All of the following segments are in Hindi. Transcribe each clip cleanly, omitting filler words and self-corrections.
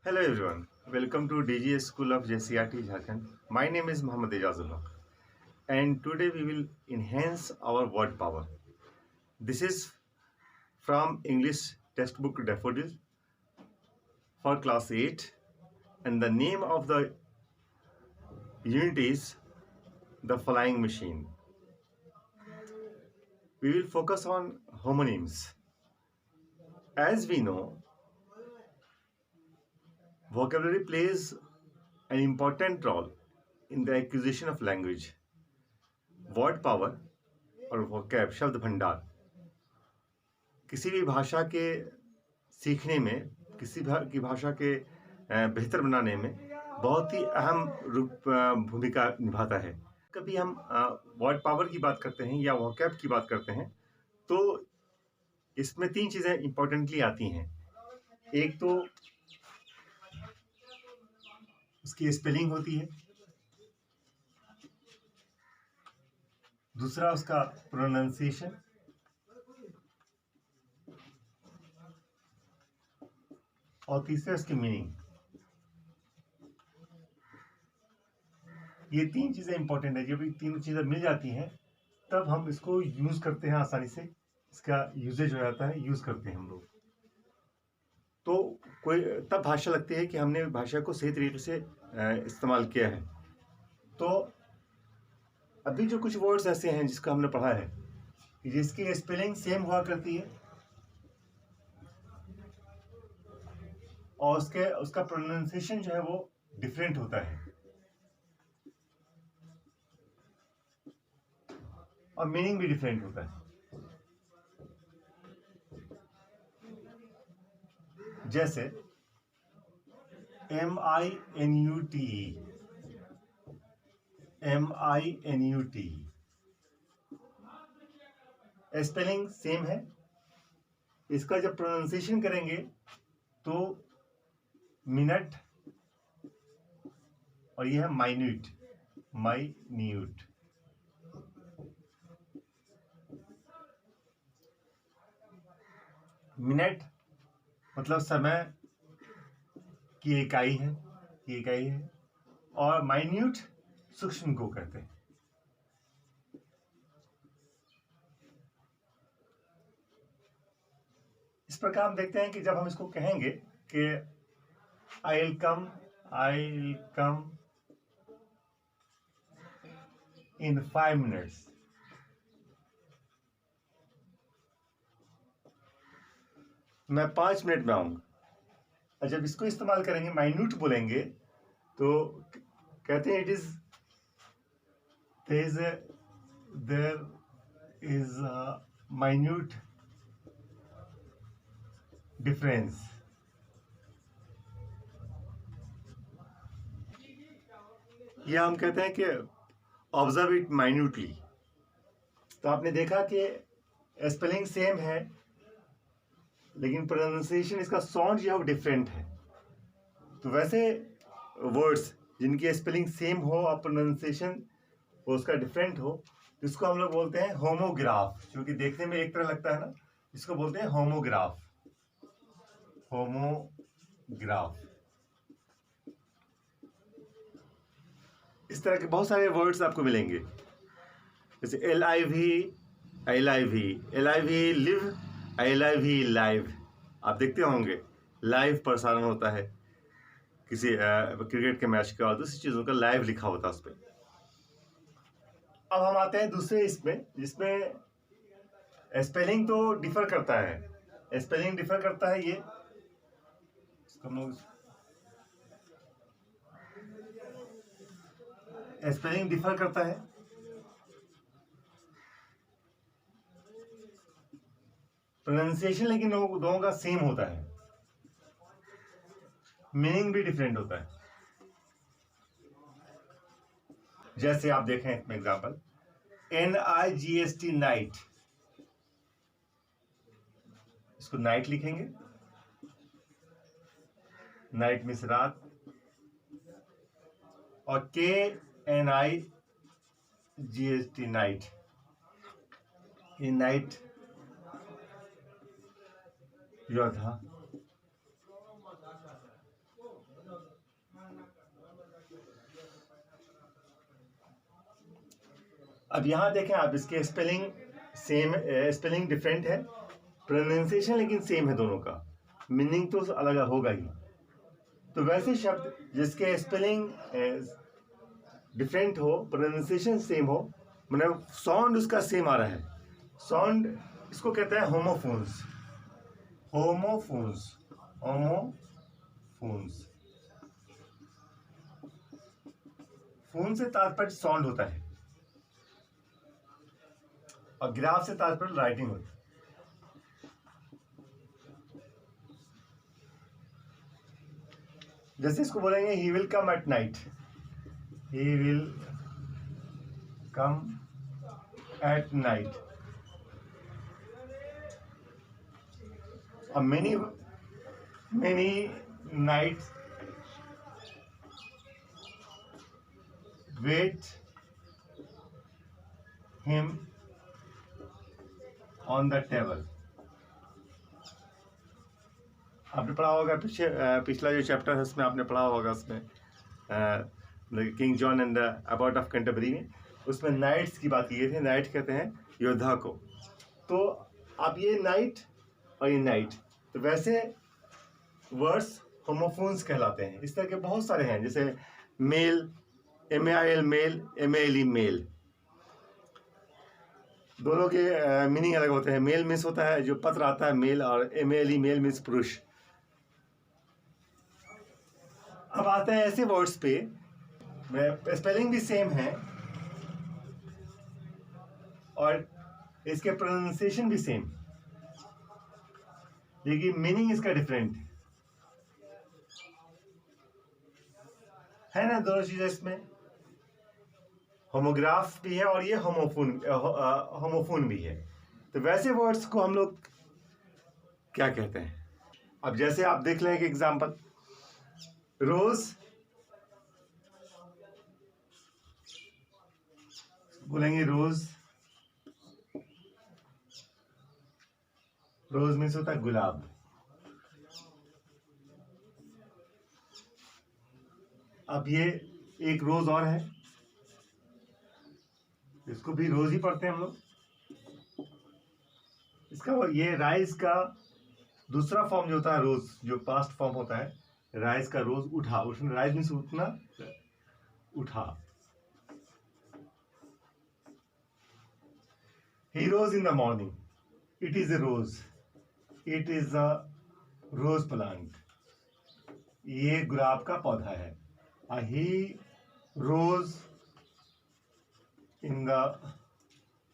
Hello everyone, welcome to DGS School of JCRT Jharkhand. My name is Mohammad Ejazullah and today we will enhance our word power. This is from English textbook Daffodil for class 8 and the name of the unit is The Flying Machine. We will focus on homonyms. As we know, vocabulary plays an important role in the acquisition of language. Word power और वोकैब शब्द भंडार किसी भी भाषा के सीखने में, किसी की भाषा के बेहतर बनाने में बहुत ही अहम भूमिका निभाता है। कभी हम वर्ड पावर की बात करते हैं या वोकैब की बात करते हैं तो इसमें तीन चीज़ें इम्पोर्टेंटली आती हैं। एक तो उसकी स्पेलिंग होती है, दूसरा उसका प्रोनाउंसिएशन, और तीसरा उसकी मीनिंग। ये तीन चीज़ें इंपॉर्टेंट है। जब ये तीनों चीज़ें मिल जाती हैं तब हम इसको यूज़ करते हैं, आसानी से इसका यूजेज हो जाता है, यूज़ करते हैं हम लोग। तो कोई तब भाषा लगती है कि हमने भाषा को सही तरीके से इस्तेमाल किया है। तो अभी जो कुछ वर्ड्स ऐसे हैं जिसका हमने पढ़ा है कि जिसकी स्पेलिंग सेम हुआ करती है और उसका प्रोनाउंसिएशन जो है वो डिफरेंट होता है और मीनिंग भी डिफरेंट होता है। जैसे MINUTE, MINUTE स्पेलिंग सेम है, इसका जब प्रोनाउंसिएशन करेंगे तो मिनट और यह है माइन्यूट, माइन्यूट। मिनट मतलब समय की इकाई है, और माइन्यूट सूक्ष्म को कहते हैं। इस प्रकार हम देखते हैं कि जब हम इसको कहेंगे कि I'll come in 5 minutes, मैं 5 मिनट में आऊंगा। और जब इसको इस्तेमाल करेंगे, माइन्यूट बोलेंगे, तो कहते हैं there is a minute difference। यह हम कहते हैं कि ऑब्जर्व इट माइन्यूटली। तो आपने देखा कि स्पेलिंग सेम है लेकिन प्रोनाउंसिएशन, इसका साउंड जो है वो डिफरेंट है। तो वैसे वर्ड्स जिनकी स्पेलिंग सेम हो और प्रोनाउंसिएशन उसका डिफरेंट हो, जिसको हम लोग बोलते हैं होमोग्राफ, जो कि देखने में एक तरह लगता है ना, इसको बोलते हैं होमोग्राफ। होमोग्राफ। इस तरह के बहुत सारे वर्ड्स आपको मिलेंगे, जैसे LIV, लिव, LIV लाइव। आप देखते होंगे लाइव प्रसारण होता है किसी क्रिकेट के मैच का, और दूसरी चीज़ों का लाइव लिखा होता है उस पर। अब हम आते हैं दूसरे इसमें, जिसमें स्पेलिंग तो डिफर करता है। स्पेलिंग डिफर करता है, ये हम लोग स्पेलिंग डिफर करता है, प्रोनाउंसिएशन लेकिन दोनों का सेम होता है, मीनिंग भी डिफरेंट होता है। जैसे आप देखें एग्जांपल, NIGST नाइट, इसको नाइट लिखेंगे, नाइट मीन्स रात, और KNIGST नाइट, ये नाइट योद्धा। अब यहाँ देखें आप, इसके स्पेलिंग डिफरेंट है, प्रोनाउंसिएशन लेकिन सेम है दोनों का, मीनिंग तो अलग होगा ही। तो वैसे शब्द जिसके स्पेलिंग डिफरेंट हो, प्रोनाउंसिएशन सेम हो, मतलब साउंड उसका सेम आ रहा है, साउंड, इसको कहते हैं होमोफोन्स। होमोफोन्स, होमोफोन्स, फोन से तात्पर्य साउंड होता है और ग्राफ से तात्पर्य राइटिंग होता है। जैसे इसको बोलेंगे he will come at night, he will come at night. Many nights wait him on the table। आपने पढ़ा होगा पिछला जो चैप्टर है उसमें आपने पढ़ा होगा, उसमें king John and about of Canterbury में, उसमें नाइट्स की बात की गई थी। नाइट कहते हैं योद्धा को। तो अब ये नाइट और ये नाइट, तो वैसे वर्ड्स होमोफोन्स कहलाते हैं। इस तरह के बहुत सारे हैं, जैसे mail, MAIL mail, MALE male, दोनों के मीनिंग अलग होते हैं। मेल मीन्स होता है जो पत्र आता है मेल, और MALE मेल मीन्स पुरुष। अब आते हैं ऐसे वर्ड्स पे स्पेलिंग भी सेम है और इसके प्रोनाउंसिएशन भी सेम, लेकिन मीनिंग इसका डिफरेंट है ना। दोनों चीजें इसमें होमोग्राफ भी है और ये होमोफोन भी है। तो वैसे वर्ड्स को हम लोग क्या कहते हैं? अब जैसे आप देख लें एक एग्जांपल, रोज बोलेंगे रोज, रोज मीन्स होता है गुलाब। अब ये एक रोज और है, इसको भी रोज ही पढ़ते हैं हम लोग। इसका ये राइज का दूसरा फॉर्म जो होता है रोज, जो पास्ट फॉर्म होता है राइज का, रोज उठा, उठना, राइज मीन्स उठना, उठा। He rose in the morning, it is a rose, it is a rose plant। ये गुलाब का पौधा है। He rose in the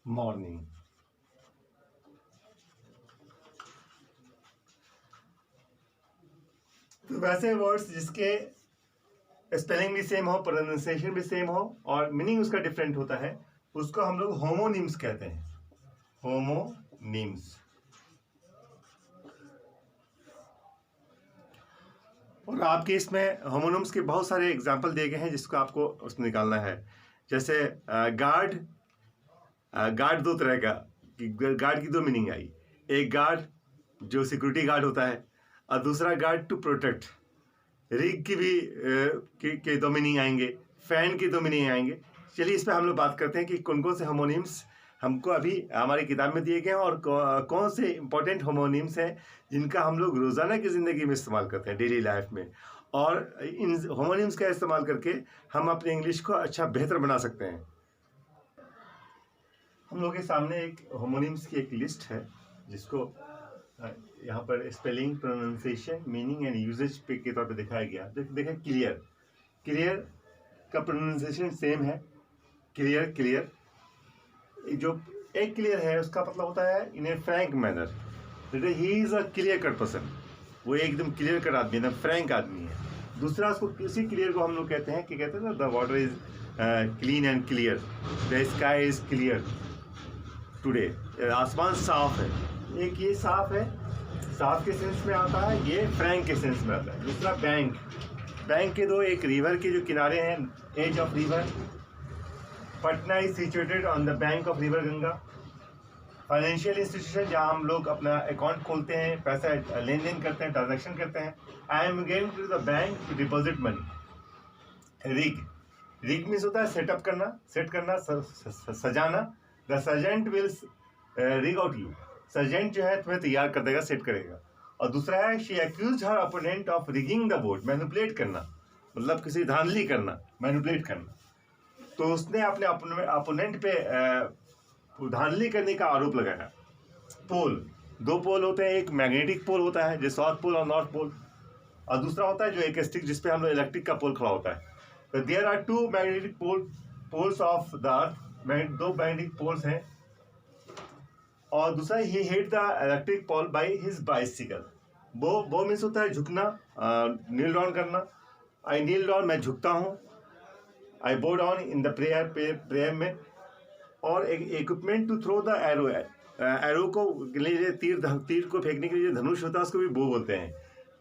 morning। तो वैसे वर्ड्स जिसके स्पेलिंग भी सेम हो, प्रोनाउंसिएशन भी सेम हो और मीनिंग उसका डिफरेंट होता है, उसको हम लोग होमोनिम्स कहते हैं। होमोनिम्स। और आपके इसमें होमोनिम्स के बहुत सारे एग्जाम्पल दिए गए हैं जिसको आपको उसमें निकालना है। जैसे गार्ड, गार्ड दो तरह का, गार्ड की दो मीनिंग आई। एक गार्ड जो सिक्योरिटी गार्ड होता है और दूसरा गार्ड टू प्रोटेक्ट। रिग की भी के दो मीनिंग आएंगे, फैन की दो मीनिंग आएंगे। चलिए इस पर हम लोग बात करते हैं कि कौन कौन से होमोनिम्स हमको अभी हमारी किताब में दिए गए हैं और कौन से इंपॉर्टेंट होमोनिम्स हैं जिनका हम लोग रोज़ाना की ज़िंदगी में इस्तेमाल करते हैं, डेली लाइफ में। और इन होमोनिम्स का इस्तेमाल करके हम अपने इंग्लिश को अच्छा बेहतर बना सकते हैं। हम लोग के सामने एक होमोनिम्स की एक लिस्ट है जिसको यहाँ पर spelling, pronunciation, meaning and usages के तौर पे दिखाया गया। देखें क्लियर, क्लियर का प्रोनाउंसिएशन सेम है, क्लियर, क्लियर। जो एक क्लियर है उसका मतलब होता है in a frank manner, he is a clear cut person, वो एकदम क्लियर कट आदमी है, फ्रैंक आदमी है। दूसरा उसको, किसी क्लियर को हम लोग कहते हैं कि कहते हैं ना, the water is clean and clear, the sky is clear today, आसमान साफ है। एक ये साफ है, साफ के सेंस में आता है, ये फ्रैंक के सेंस में आता है। दूसरा बैंक, बैंक के दो, एक रिवर के जो किनारे हैं, edge of river, Patna is situated on the bank of river Ganga. Financial institution जहाँ हम लोग अपना अकाउंट खोलते हैं, पैसा लेन देन करते हैं, ट्रांजैक्शन करते हैं। I am going to the bank to deposit money. Rig, rig means होता है सेटअप करना, सेट करना, सजाना। The sergeant will rig out you, sergeant जो है तुम्हें तैयार कर देगा, सेट करेगा। और दूसरा है she accuse her opponent of rigging the board, manipulate करना, मतलब किसी धांधली करना, मैनिपुलेट करना। तो उसने अपने अपोनेंट पे धांधली करने का आरोप लगाया। पोल, दो पोल होते हैं, एक मैग्नेटिक पोल होता है जो साउथ पोल और नॉर्थ पोल, और दूसरा होता है जो एक स्टिक जिसपे हम लोग इलेक्ट्रिक का पोल खड़ा होता है। तो there are two magnetic poles of the earth, दो मैग्नेटिक पोल्स हैं। और दूसरा he hit the electric pole by his bicycle. वो मीन्स होता है झुकना, नील डाउन करना। आई नील डाउन, मैं झुकता हूँ। आई बो डाउन इन द प्रेयर में। और एक equipment to throw the arrow, arrow को लिए तीर को फेंकने के लिए जो धनुष होता है उसको भी बो बोलते हैं।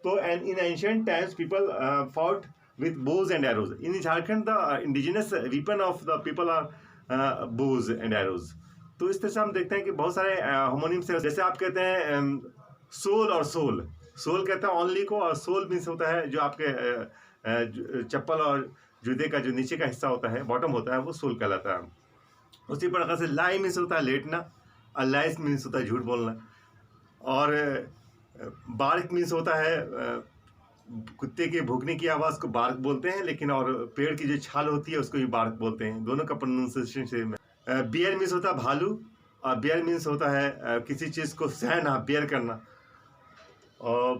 तो and in ancient times people fought with bows and arrows. In Jharkhand the indigenous weapon of the people are bows and arrows. तो इस तरह से हम देखते हैं कि बहुत सारे होमोनिम्स हैं। जैसे आप कहते हैं सोल और सोल, सोल कहते हैं ओनली को, और सोल मीन्स होता है जो आपके चप्पल और जूते का जो नीचे का हिस्सा होता है, बॉटम होता है, वो सोल कहलाता है। उसी प्रकार से लाई मीन्स होता है लेटना, और लाइस मीन्स होता है झूठ बोलना। और बार्क मीन्स होता है कुत्ते के भौंकने की आवाज़ को बार्क बोलते हैं, लेकिन और पेड़ की जो छाल होती है उसको भी बार्क बोलते हैं। दोनों का प्रोनाउंसिएशन सेम है। बियर मीन्स होता है भालू, और बियर मीन्स होता है किसी चीज़ को सहना, बियर करना। और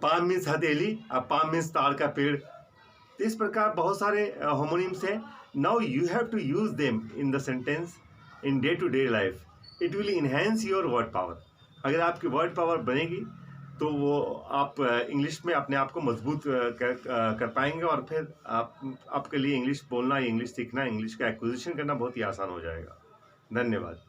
पाम मीन्स हथेली, और पाम मीन्स ताड़ का पेड़। तो इस प्रकार बहुत सारे होमोनिम्स हैं। Now you have to use them in the sentence in day to day life, it will enhance your word power. अगर आपकी वर्ड पावर बनेगी तो वो आप इंग्लिश में अपने आप को मजबूत कर पाएंगे, और फिर आपके लिए इंग्लिश बोलना, इंग्लिश सीखना, इंग्लिश का एक्विजिशन करना बहुत ही आसान हो जाएगा। धन्यवाद।